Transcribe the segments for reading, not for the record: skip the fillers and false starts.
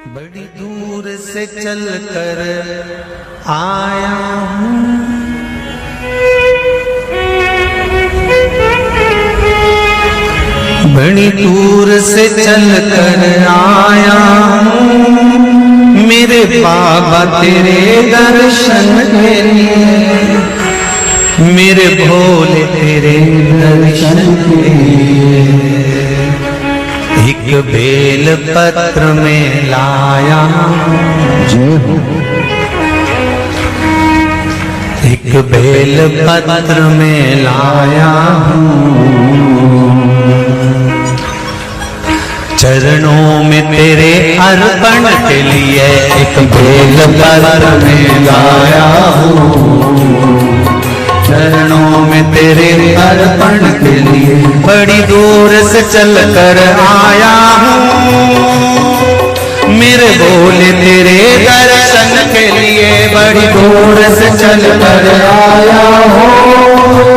बड़ी दूर से चल कर आया हूँ, बड़ी दूर से चल कर आया हूँ, मेरे बाबा तेरे दर्शन के लिए, मेरे भोले तेरे दर्शन के लिए एक बेल पत्र में लाया जय हो, एक बेल पत्र में लाया हूँ, चरणों में तेरे अर्पण के लिए एक बेल पत्र में लाया हूँ, चरणों में तेरे अर्पण के लिए बड़ी दूर से चल कर आया हूँ, मेरे भोले तेरे दर्शन के लिए बड़ी दूर से चल कर आया हूँ,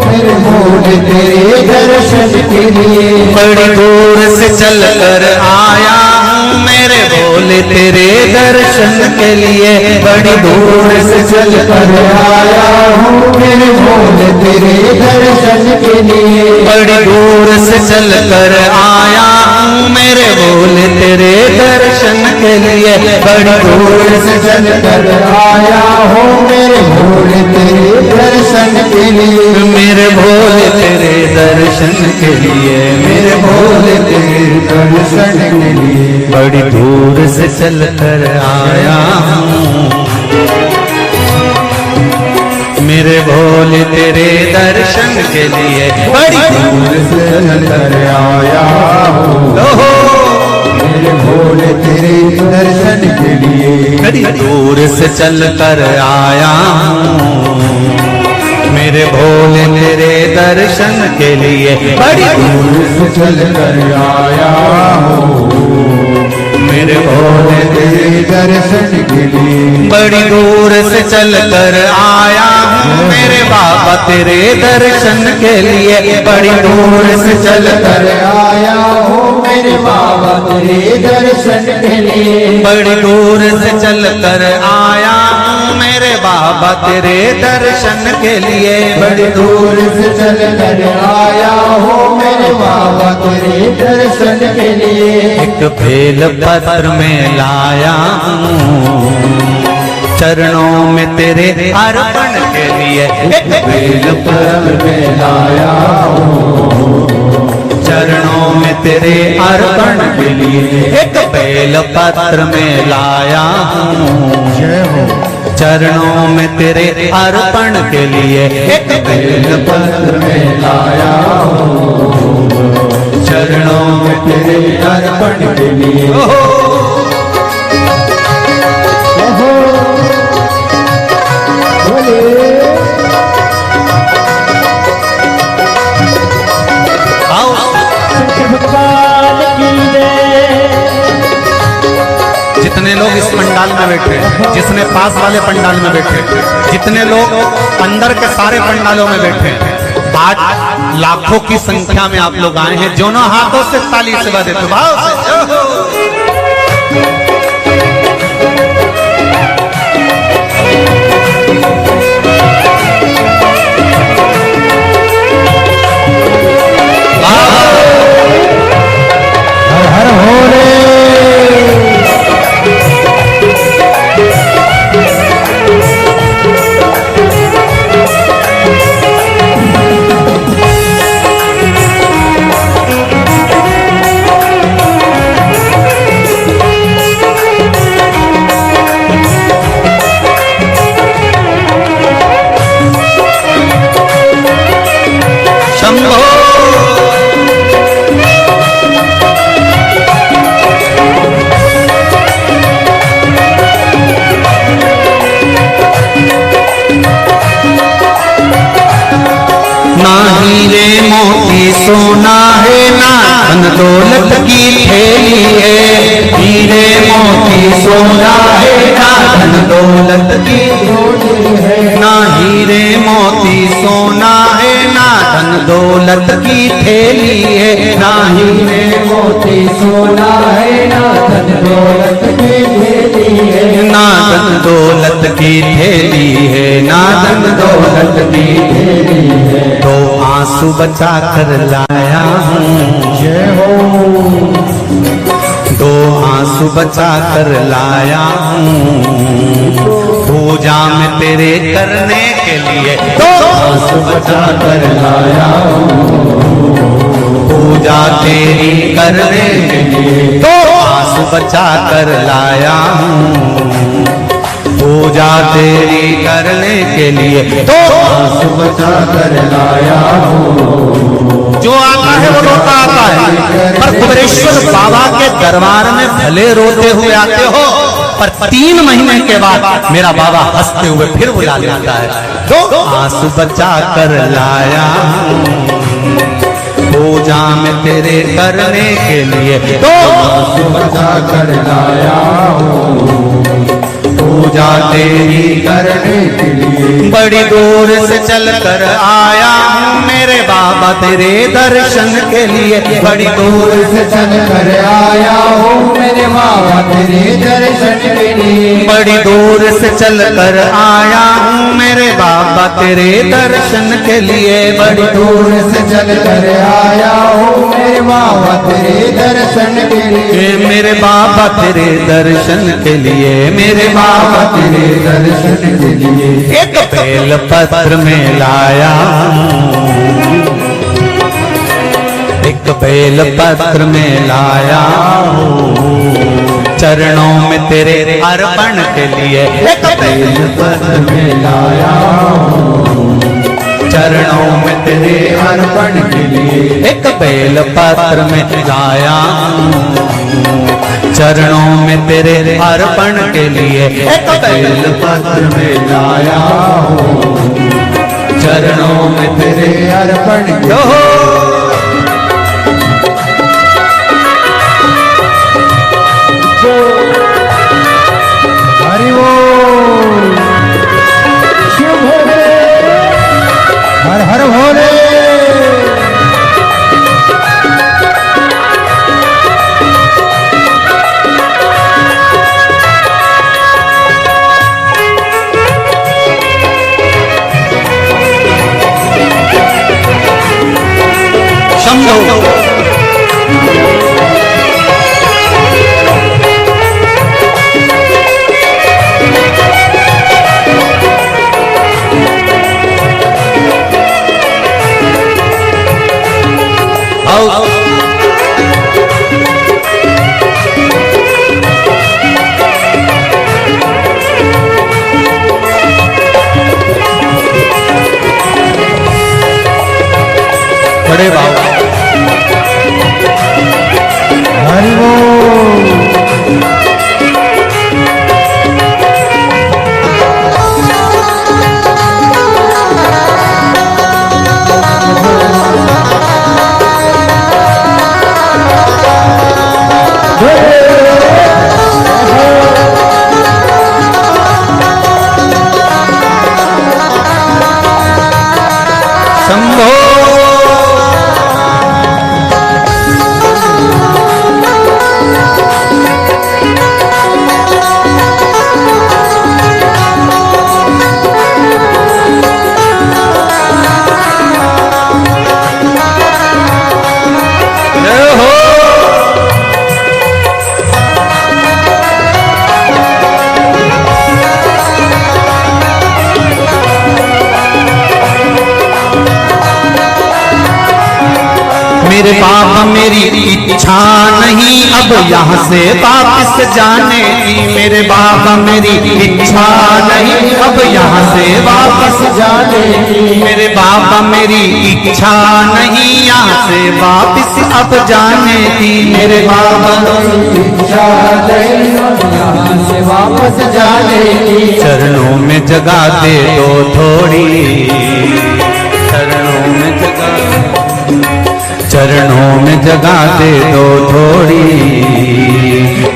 मेरे भोले तेरे दर्शन के लिए बड़ी दूर से चल कर आया हूँ, मेरे भोले तेरे दर्शन के लिए बड़ी दूर से चल कर आया हूँ, मेरे भोले तेरे दर्शन के लिए बड़ी दूर से चल कर आया हूँ, मेरे भोले तेरे दर्शन के लिए बड़ी दूर से चल कर आया हूँ, मेरे भोले तेरे दर्शन के लिए, मेरे भोले तेरे दर्शन के लिए, मेरे भोले तेरे दर्शन के लिए बड़ी दूर से चल कर आया हूँ, मेरे भोले तेरे दर्शन के लिए बड़ी दूर से चल कर आया हूँ, मेरे भोले तेरे दर्शन के लिए बड़ी दूर से चल कर आया हूँ, मेरे भोले तेरे दर्शन के लिए बड़ी दूर से चल कर आया हूँ, मेरे भोले तेरे दर्शन के लिए बड़ी दूर से चल कर आया हूँ, मेरे बाबा तेरे दर्शन के लिए बड़ी दूर से चल कर आया हूँ, मेरे बाबा तेरे दर्शन के लिए बड़ी दूर से चल कर आया हूँ, मेरे बाबा तेरे दर्शन के लिए बड़ी दूर से चल कर आया हूँ, मेरे बाबा तेरे दर्शन के लिए एक बेल पत्र में लाया हूँ, चरणों में तेरे अर्पण के लिए एक बेल पत्र में लाया हूँ, चरणों में तेरे अर्पण के लिए एक बेल पत्र में लाया हूँ, जय हो, चरणों में तेरे अर्पण के लिए एक बेल पत्र में लाया हूँ, चरणों में तेरे अर्पण के लिए जितने लोग इस पंडाल में बैठे, जिसने पास वाले पंडाल में बैठे, जितने लोग अंदर के सारे पंडालों में बैठे, आज लाखों की संख्या में आप लोग आए हैं, दोनों हाथों से ताली से बजाते तो भाव से हर भोले सोना है ना धन दौलत की थैली है, हीरे मोती सोना है ना धन दौलत की थैली है, ना हीरे मोती सोना है ना धन दौलत की थैली है, ना हीरे मोती सोना है ना धन दौलत की थैली है, ना धन दौलत की थैली है, ना धन दौलत की थैली है। तो आंसू बचा कर लाया हूँ, जय हो। दो आंसू बचा कर लाया हूँ पूजा में तेरे करने के लिए, दो आंसू बचा कर लाया हूँ पूजा तेरी करने के लिए, दो आंसू बचा कर लाया हूँ पूजा तेरी करने के लिए, दो आंसू बचा कर लाया हूँ। जो आता है वो रोता आता है, पर कुबेरेश्वर बाबा के दरबार में भले रोते हुए आते हो, पर 3 महीने के बाद मेरा बाबा हंसते हुए फिर बुला लेता है। दो आंसू बचा कर लाया पूजा में तेरे करने के लिए, दो आंसू बचा कर लाया हूँ पूजा तेरी करने के लिए। बड़ी दूर से चल कर आया हूँ मेरे बाबा तेरे दर्शन के लिए, बड़ी दूर से चल कर आया हूँ मेरे बाबा तेरे दर्शन के लिए। बड़ी दूर से चल कर आया हूँ मेरे बाबा तेरे दर्शन के लिए, बड़ी दूर से चल कर आया हूँ मेरे बाबा तेरे दर्शन के लिए। मेरे बाबा तेरे दर्शन के लिए, मेरे बाबा तेरे दर्शन के लिए। एक बेल पत्र में लाया एक बेल पत्र में लाया चरणों में तेरे अर्पण के लिए, एक बेल पत्र में लाया चरणों में तेरे अर्पण के लिए। एक बेल पत्र में लाया चरणों में तेरे अर्पण के लिए, एक बेल पत्र में लाया चरणों में तेरे अर्पण के लिए। हरि बोल शिव भोले हर हर भोले। बड़े बाबा हरि बोल। शंभो मेरे बाबा मेरी इच्छा नहीं अब यहाँ से वापस जाने की, मेरे बाबा मेरी इच्छा नहीं अब यहाँ से वापस जाने की, मेरे बाबा मेरी इच्छा नहीं यहाँ से वापस अब जाने की, मेरे बाबा इच्छा नहीं यहाँ से वापस जाने की। चरणों में जगा दे दो थोड़ी, चरणों में जगा चरणों में जगा दे दो थोड़ी,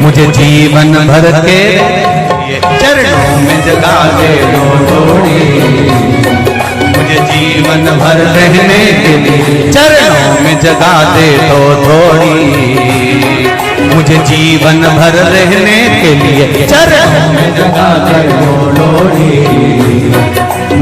मुझे जीवन भर के चरणों में जगा दे दो थोड़ी, मुझे जीवन भर रहने के लिए चरणों में जगा दे दो थोड़ी, मुझे जीवन भर रहने के लिए चरणों में जगा कर लोड़ी,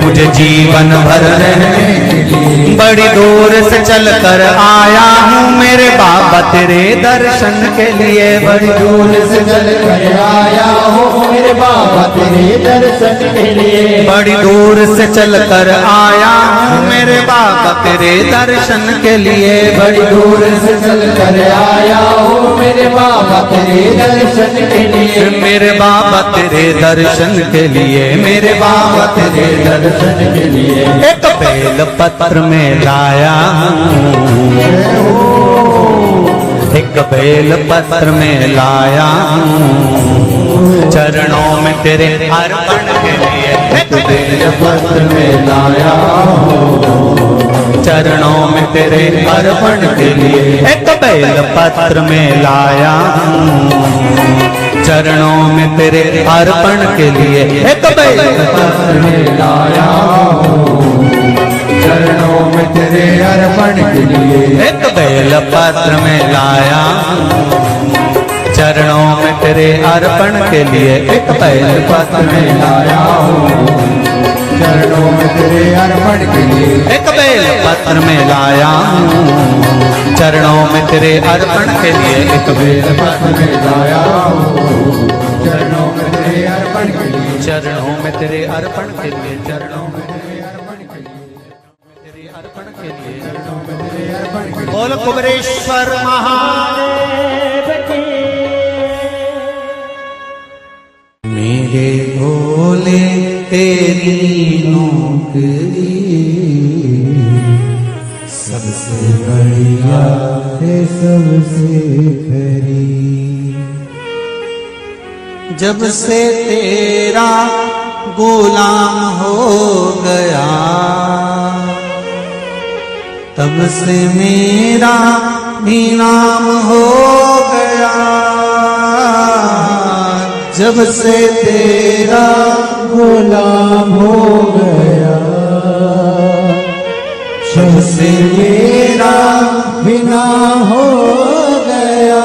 मुझे जीवन भर रहने के लिए बड़ी दूर से चल कर आया हूँ मेरे बाबा तेरे दर्शन के लिए। बड़ी दूर से चल कर आया हो मेरे बाबा तेरे दर्शन के लिए, बड़ी दूर से चल कर आया हूँ मेरे बाबा तेरे दर्शन के लिए। बड़ी दूर से चल कर आया हो मेरे बाबा तेरे दर्शन के लिए, मेरे बाबा तेरे दर्शन के लिए, मेरे बाबा तेरे दर्शन के लिए। एक बेल पत्र में लाया हूँ, एक बेल पत्र में लाया हूँ चरणों में तेरे अर्पण के लिए। एक बेल पत्र में लाया हूँ चरणों में तेरे अर्पण के लिए, एक बेल पत्र में लाया हूँ चरणों में तेरे अर्पण के लिए। एक बेल पत्र में लाया हूँ चरणों में तेरे अर्पण के लिए, एक बेल पत्र में लाया चरणों में तेरे अर्पण के लिए। एक बेल पत्र में लाया हूँ चरणों में तेरे अर्पण के लिए, एक बेल पत्र में लाया चरणों में तेरे अर्पण के लिए। एक बेल पत्र में लाया हूँ चरणों में तेरे अर्पण के लिए, चरणों में तेरे अर्पण के लिए, चरणों में तेरे अर्पण के लिए, तेरे अर्पण के लिए। चरणों में तेरे अर्पण के लिए। बोल कुबरेश्वर महादेव की। मेरे भोले तेरी नौकरी सबसे बढ़िया है सबसे खरी, जब से तेरा गुलाम हो गया तब से मेरा भी नाम हो गया। जब से तेरा गुलाम हो गया, जब से मेरा बिना हो गया,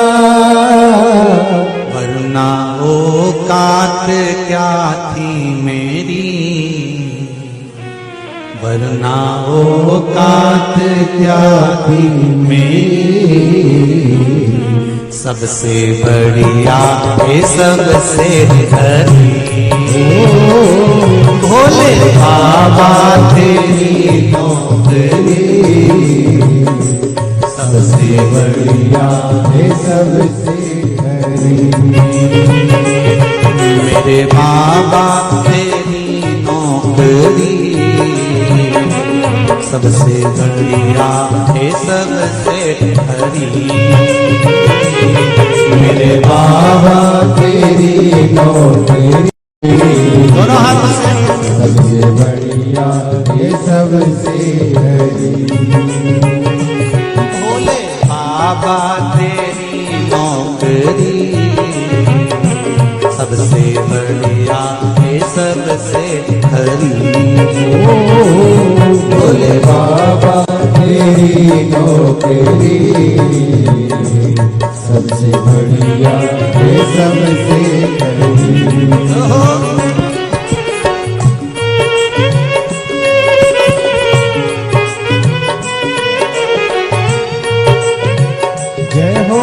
वरना औकात क्या थी मेरी, वरना औकात क्या थी मेरी। सबसे बढ़िया ये सबसे हरी भोले बाबा तेरी नौकरी सबसे बढ़िया है सबसे खरी, मेरे बाबा तेरी नौकरी सबसे बढ़िया है सबसे हरी। मेरे बाबा तेरी नौकरी दोनों हाथ से सबसे बढ़िया है सबसे हरी, भोले बाबा तेरी नौकरी सबसे बढ़िया है सबसे हरी। भोले बाबा तेरी नौकरी सबसे बढ़िया है सबसे खरी। जय हो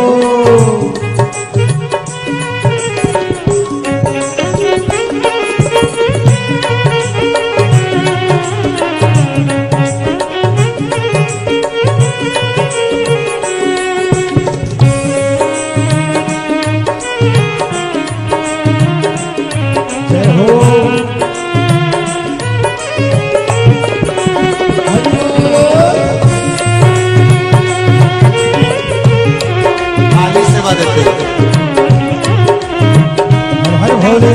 खाली सेवा देते हर भोले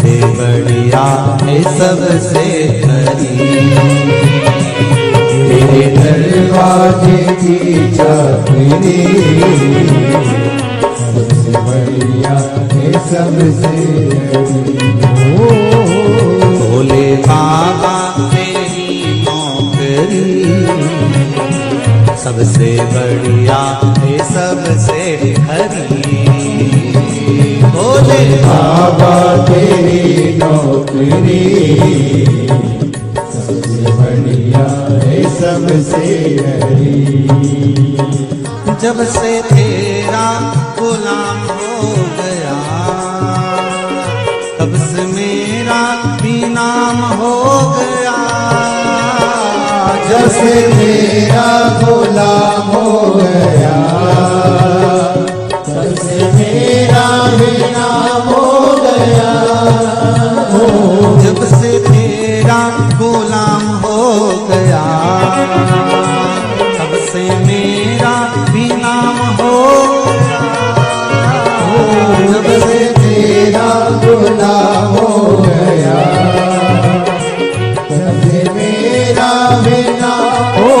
सबसे बढ़िया है सबसे खरी। तेरे दरवाजे की चाबी सबसे बढ़िया है सबसे भोले बाबा तेरी नौकरी सबसे बढ़िया है सबसे खरी। भोले बाबा तेरी नौकरी सबसे बढ़िया है सबसे हरी। जब से तेरा गुलाम हो गया तब से मेरा भी नाम हो गया। जब से तेरा गुलाम हो गया तब से मेरा भी नाम हो गया। जब से तेरा गुलाम हो गया तब से मेरा भी नाम हो गया। जब से तेरा गुलाम हो गया तब से मेरा भी नाम हो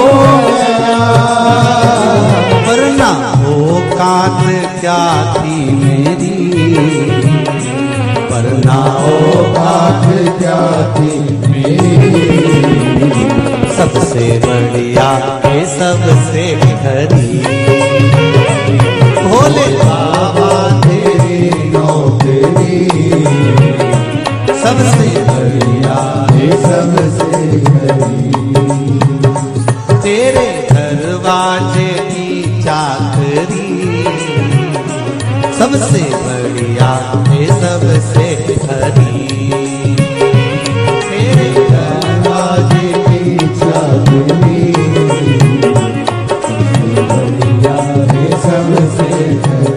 गया। वरना औकात क्या थी मेरी, वरना औकात क्या थी मेरी। सबसे बढ़िया है सबसे खरी। भोले बाबा तेरी नौकरी सबसे बढ़िया है सबसे हरी। तेरे दरवाजे की चाकरी सबसे बढ़िया है सबसे खरी। तेरे दरवाजे की चाबी सबसे बढ़िया है सबसे हरी।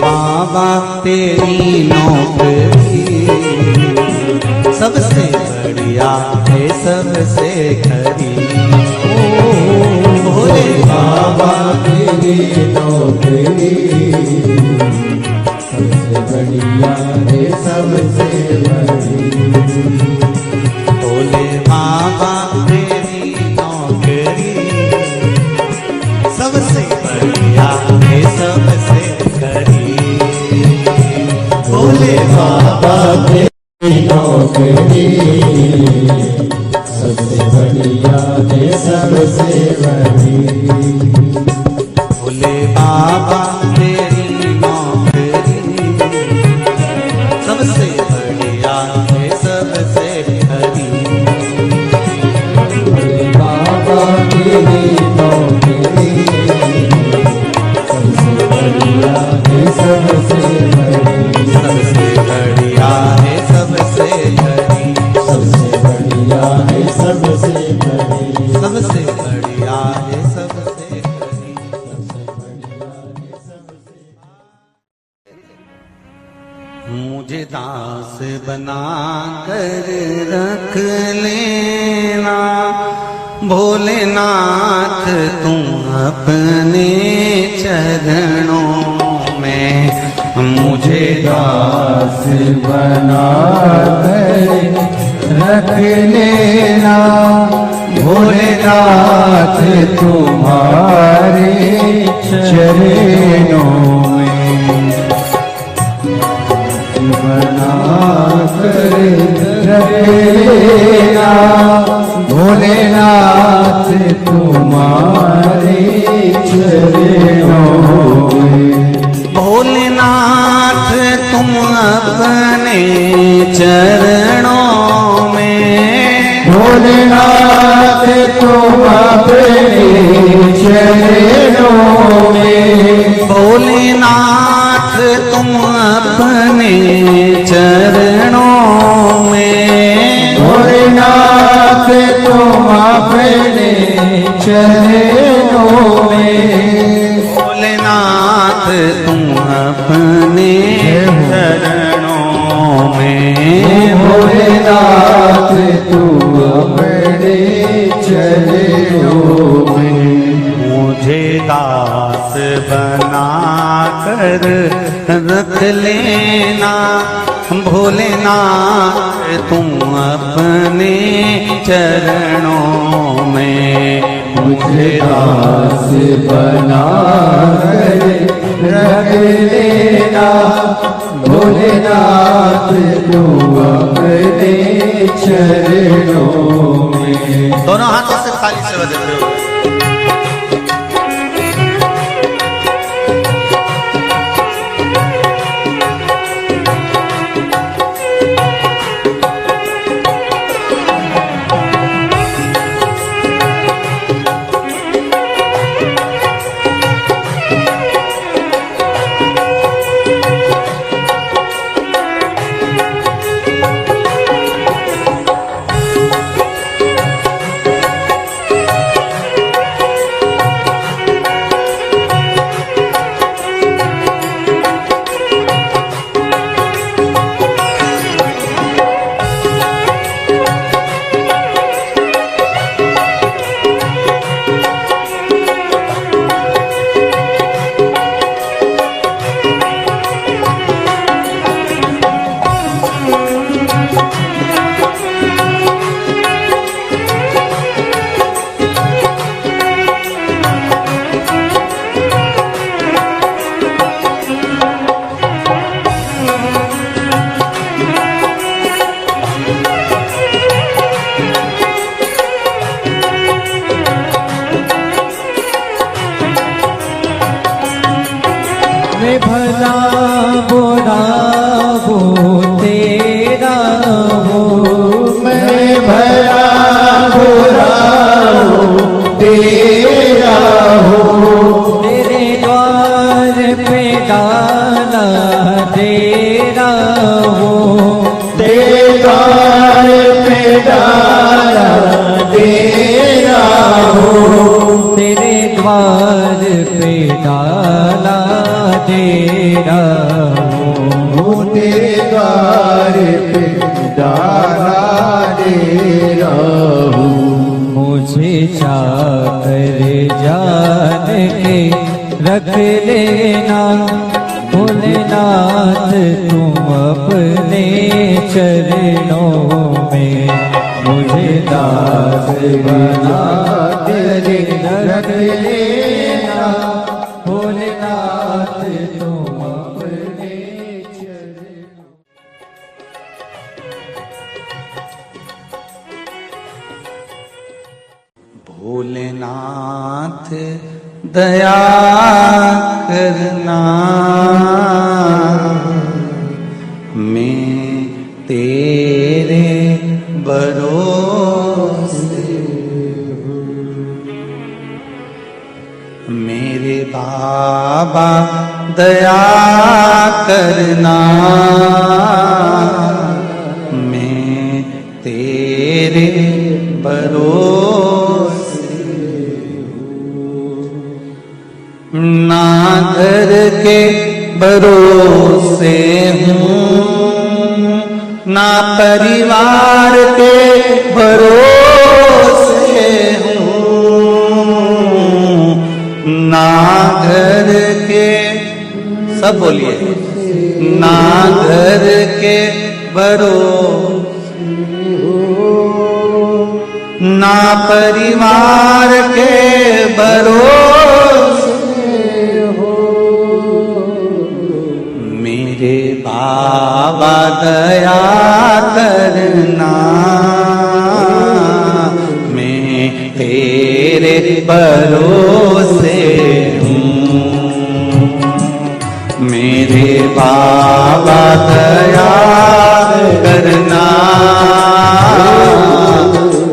बाबा तेरी नौकरी सबसे बढ़िया है सबसे खरी। भोले बाबा तेरी नौकरी सबसे बढ़िया है सबसे बड़ी। भोले बाबा तेरी नौकरी सबसे बढ़िया है सबसे खरी। भोले बाबा तेरी नौकरी सबसे बढ़िया है सबसे बड़ी। भोले बाबा तेरी नौकरी सबसे बढ़िया है सबसे खरी। भोले बाबा तेरी सबसे बढ़िया है सबसे बड़ी, सबसे बढ़िया है सबसे बड़ी, सबसे बढ़िया है सबसे बड़ी, सबसे बढ़िया है सबसे। मुझे दास बना कर रख लेना भोलेनाथ तुम अपने चरणों में, मुझे दास बना कर रख लेना भोलेनाथ तुम्हारे चरणों में, बना कर रख लेना भोलेनाथ तुम्हारे चरणों में। भोलेनाथ तुम अपने चरणों में, भोलेनाथ तुम अपने चरणों में, भोलेनाथ तुम अपने चरणों में, भोलेनाथ तुम अपने चरणों में, भोलेनाथ तुम अपने चरणों में, भोलेनाथ तुम अपने चरणों में। मुझे दास बना कर रख लेना भोलेनाथ तुम अपने चरणों में, मुझे दास बना कर रख लेना भोलेनाथ तुम अपने चरणों में। दोनों हाथों से थाली से बजाते हो। भला बुरा वो तेरा हो, मैं भला बुरा हो तेरा हो, तेरे द्वार पे डाला तेरा हो, तेरे द्वार पे डाला तेरा हो, तेरे द्वार पे डाला तेरा हो, तेरे द्वार पे डाला तेरा हो। मुझे चाकर जान के रख लेना भोलेनाथ तुम अपने चरणों में, मुझे दास बना तेरे रख लेना भोलेनाथ तुम अपने चरणों। भोलेनाथ दया करना मैं तेरे भरोसे मेरे बाबा दया करना, मैं तेरे भरोसे हूँ। ना घर के भरोसे हूँ, ना परिवार के भरोसे हूँ, ना घर के, सब बोलिए, ना घर के भरोसे ना परिवार के भरोसे हो। मेरे बाबा दया करना, मैं तेरे भरोसे हूँ। मेरे बाबा दया करना,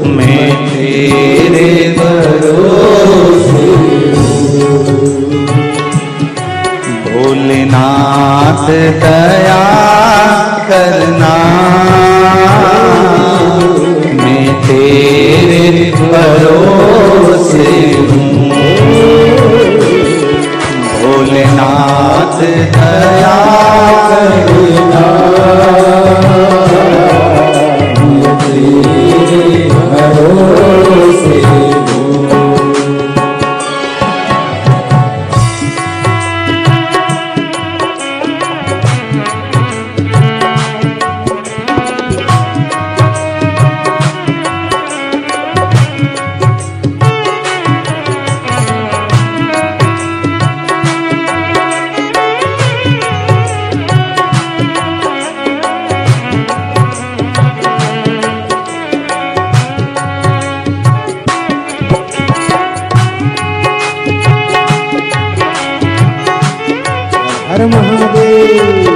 मैं तेरे भरोसे हूँ। भोलेनाथ दया करना, मैं तेरे भरोसे हूँ। भोलेनाथ दया करना, मैं तेरे भरोसे हूँ। हर महादेव।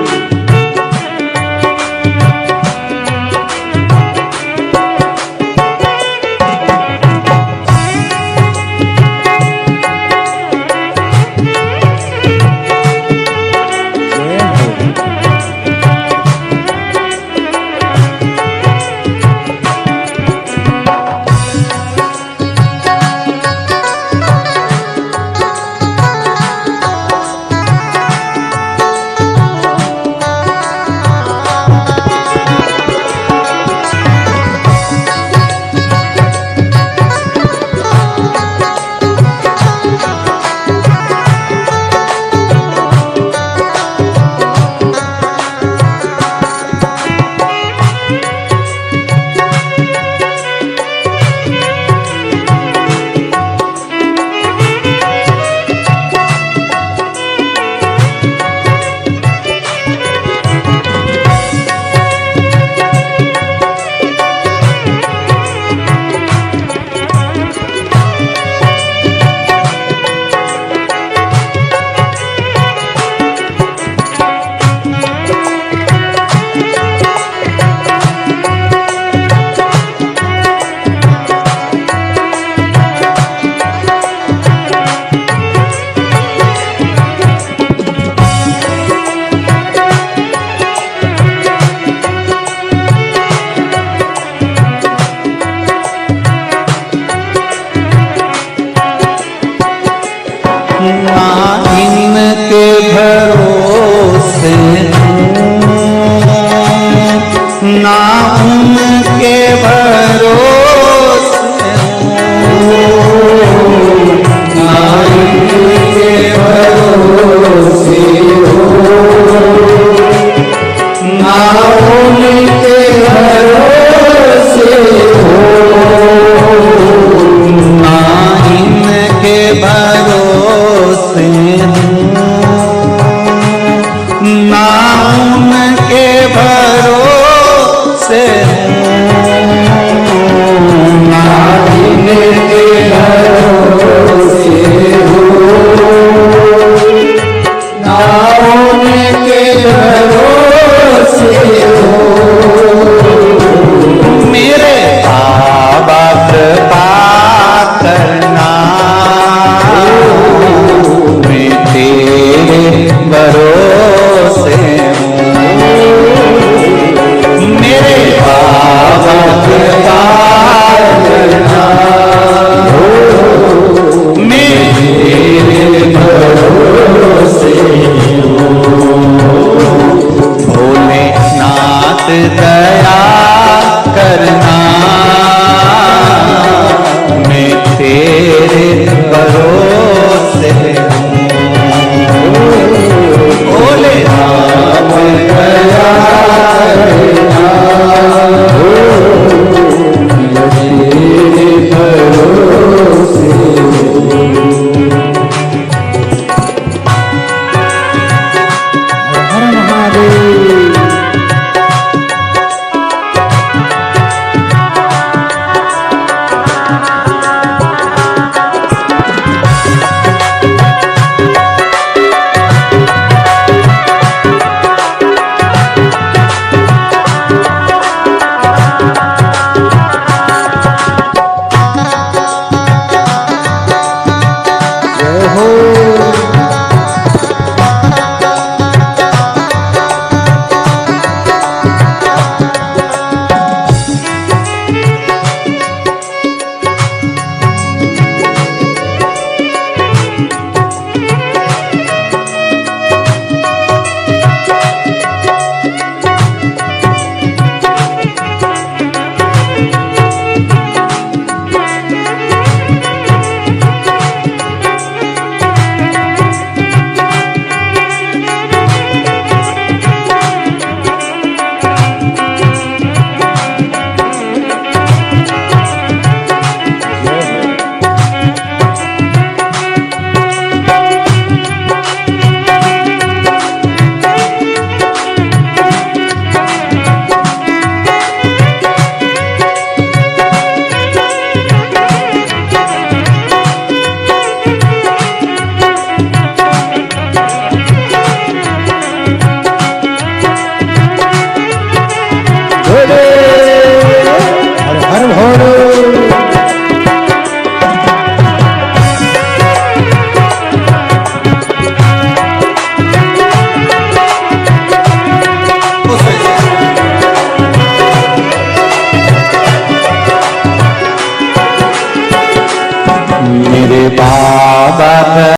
इनके भरोसे ना उनके भरोसे ना इनके भरोसे ना उनके भरोसे ना इनके भरोसे भरोसे बोले राम दया करना तेरे भरोसे हर महादेव। मेरे बाप